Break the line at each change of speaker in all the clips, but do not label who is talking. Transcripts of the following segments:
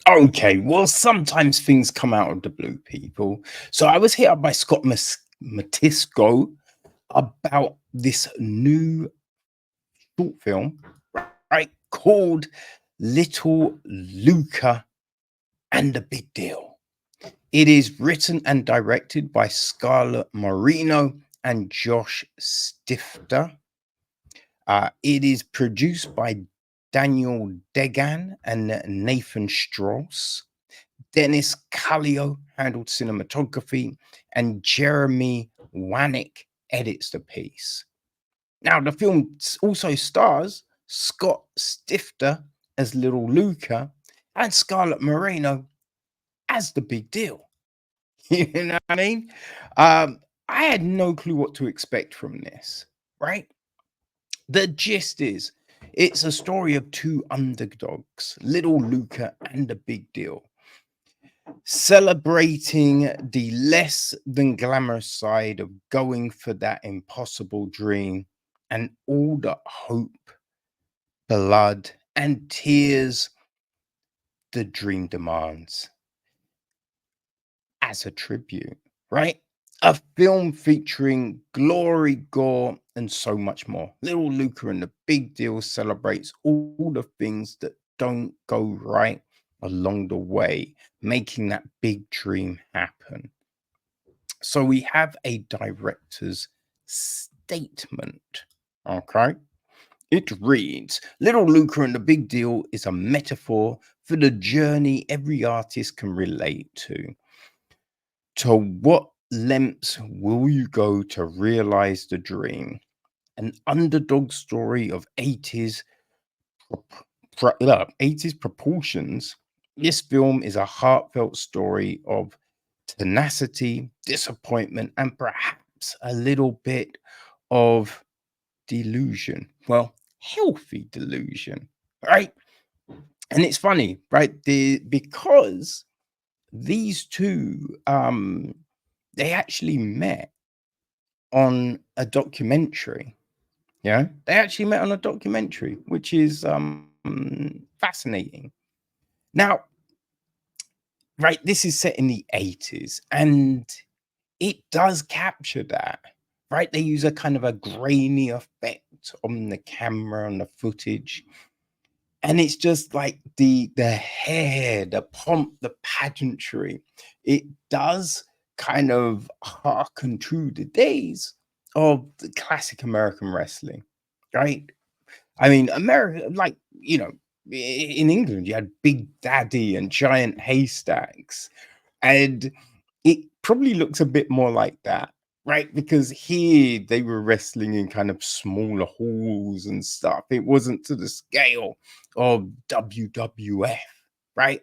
Okay, well, sometimes things come out of the blue, people. So I was hit up by Scott Matisco about this new short film, right, called Little Luca and the Big Deal. It is written and directed by Scarlet Moreno and Josh Stifter. It is produced by Daniel Degan and Nathan Strauss. Dennis Callio handled cinematography, and Jeremy Wanick edits the piece. Now, the film also stars Scott Stifter as Little Luca and Scarlet Moreno as the Big Deal. You know what I mean? I had no clue what to expect from this, right? The gist is it's a story of two underdogs, Little Luca and the Big Deal, celebrating the less than glamorous side of going for that impossible dream and all the hope, blood, and tears the dream demands as a tribute, right? A film featuring glory, gore, and so much more. Little Luca and the Big Deal celebrates all the things that don't go right along the way, making that big dream happen. So we have a director's statement. Okay. It reads Little Luca and the Big Deal is a metaphor for the journey every artist can relate to. To what lengths will you go to realize the dream? An underdog story of 80s proportions. This film is a heartfelt story of tenacity, disappointment, and perhaps a little bit of delusion. Well, healthy delusion, right? And it's funny, right? Because these two they actually met on a documentary. Yeah, they actually met on a documentary, which is fascinating. Now, right, this is set in the 80s, and it does capture that, right? They use a kind of a grainy effect on the camera, on the footage. And it's just like the hair, the pomp, the pageantry. It does kind of harken to the days of the classic American wrestling, right? I mean, America, like, in England, you had Big Daddy and Giant Haystacks. And it probably looks a bit more like that, right? Because here they were wrestling in kind of smaller halls and stuff. It wasn't to the scale of WWF, right?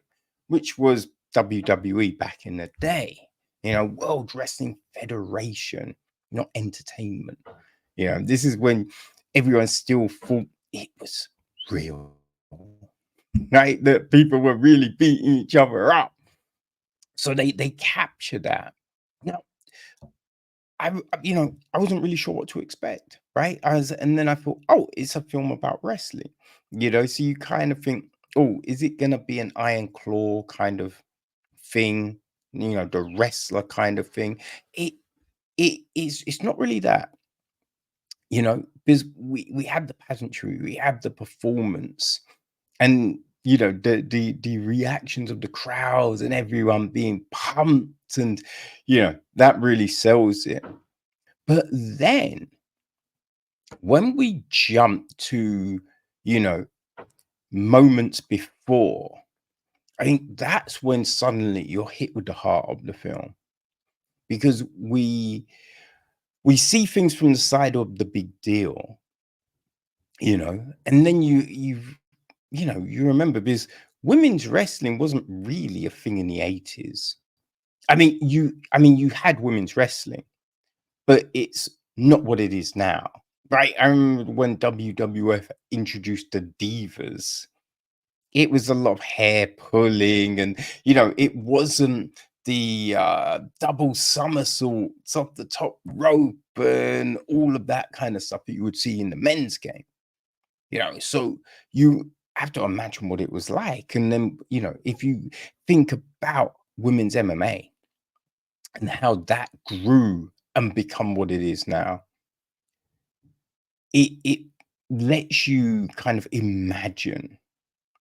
Which was WWE back in the day, World Wrestling Federation, not entertainment. This is when everyone still thought it was real, right? That people were really beating each other up. So they capture that. Now, I wasn't really sure what to expect, right? And then I thought, oh, it's a film about wrestling, So you kind of think, oh, is it gonna be an Iron Claw kind of thing? The wrestler kind of thing. It's not really that, because we have the pageantry, we have the performance, and the reactions of the crowds and everyone being pumped, and that really sells it. But then when we jump to you know moments before, I think that's when suddenly you're hit with the heart of the film, because we see things from the side of the Big Deal, and then you remember, because women's wrestling wasn't really a thing in the 80s. I mean, you had women's wrestling, but it's not what it is now, right? I remember when WWF introduced the divas, it was a lot of hair pulling, and it wasn't the double somersaults off the top rope and all of that kind of stuff that you would see in the men's game. So you have to imagine what it was like. And then, if you think about women's MMA and how that grew and become what it is now, it lets you kind of imagine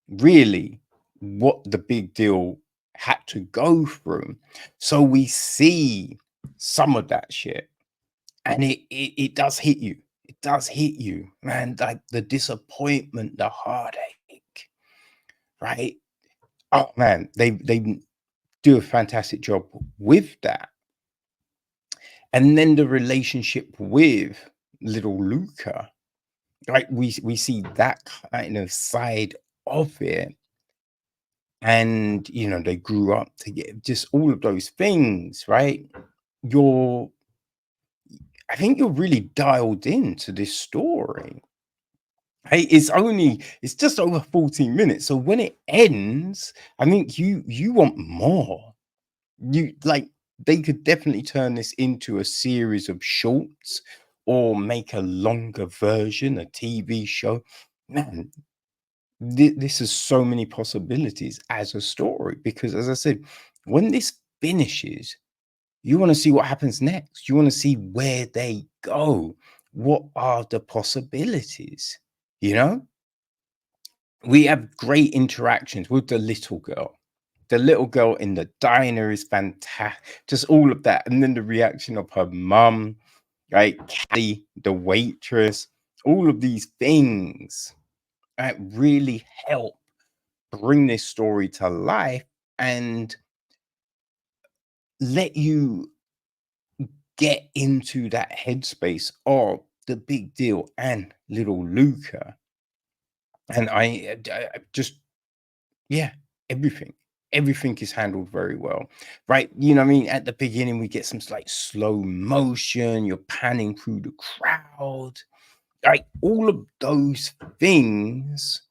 really what the big deal had to go through. So we see some of that shit, and it does hit you. It does hit you, man. Like the disappointment, the heartache, right? Oh man, they do a fantastic job with that. And then the relationship with little Luca, right? We see that kind of side of it. And they grew up to get just all of those things, right? You're I think you're really dialed into this story. Hey, it's just over 14 minutes. So when it ends, I think you want more. You like they could definitely turn this into a series of shorts or make a longer version, a TV show. Man, this has so many possibilities as a story because, as I said, when this finishes, you want to see what happens next. You want to see where they go. What are the possibilities? You know, we have great interactions with the little girl. The little girl in the diner is fantastic. Just all of that. And then the reaction of her mum, right? Callie, the waitress, all of these things really help bring this story to life and let you get into that headspace of the big deal and little Luca. And I just, yeah, everything. Everything is handled very well, right? I mean, at the beginning, we get some like slow motion, you're panning through the crowd, like all of those things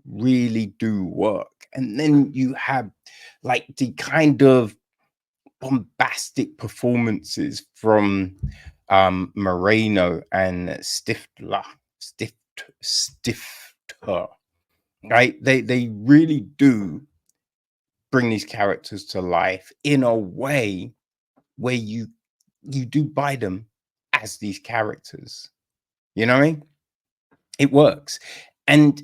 really do work. And then you have like the kind of bombastic performances from Moreno and Stifter, right? They really do bring these characters to life in a way where you do buy them as these characters. You know what I mean? It works. And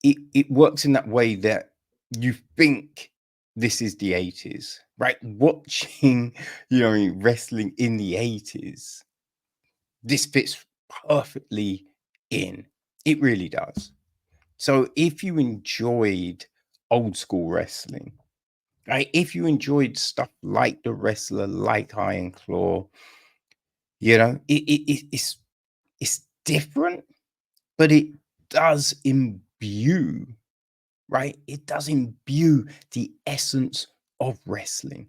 it works in that way that you think this is the 80s, right? Watching, wrestling in the 80s, this fits perfectly in. It really does. So if you enjoyed old school wrestling, right? If you enjoyed stuff like The Wrestler, like Iron Claw, it's different, but it does imbue, right? It does imbue the essence of wrestling,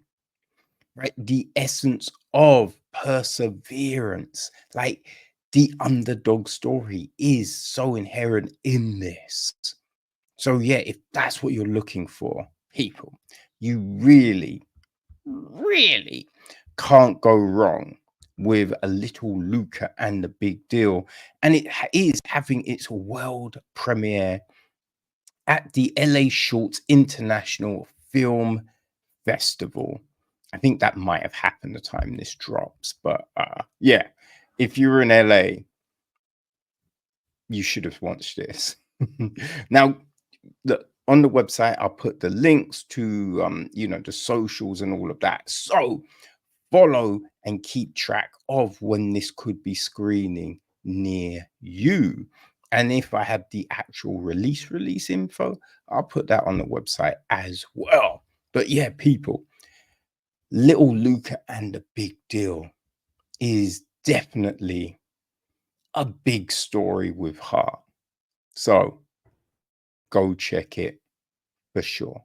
right? The essence of perseverance. Like the underdog story is so inherent in this. So, yeah, if that's what you're looking for, people, you really, really can't go wrong with a little Luca and the big deal. And it is having its world premiere at the LA Shorts International Film Festival. I think that might have happened the time this drops, but yeah, if you're in LA, you should have watched this. Now, on the website, I'll put the links to the socials and all of that. So follow and keep track of when this could be screening near you. And if I have the actual release info, I'll put that on the website as well. But yeah, people, Little Luca and the Big Deal is definitely a big story with heart. So go check it for sure.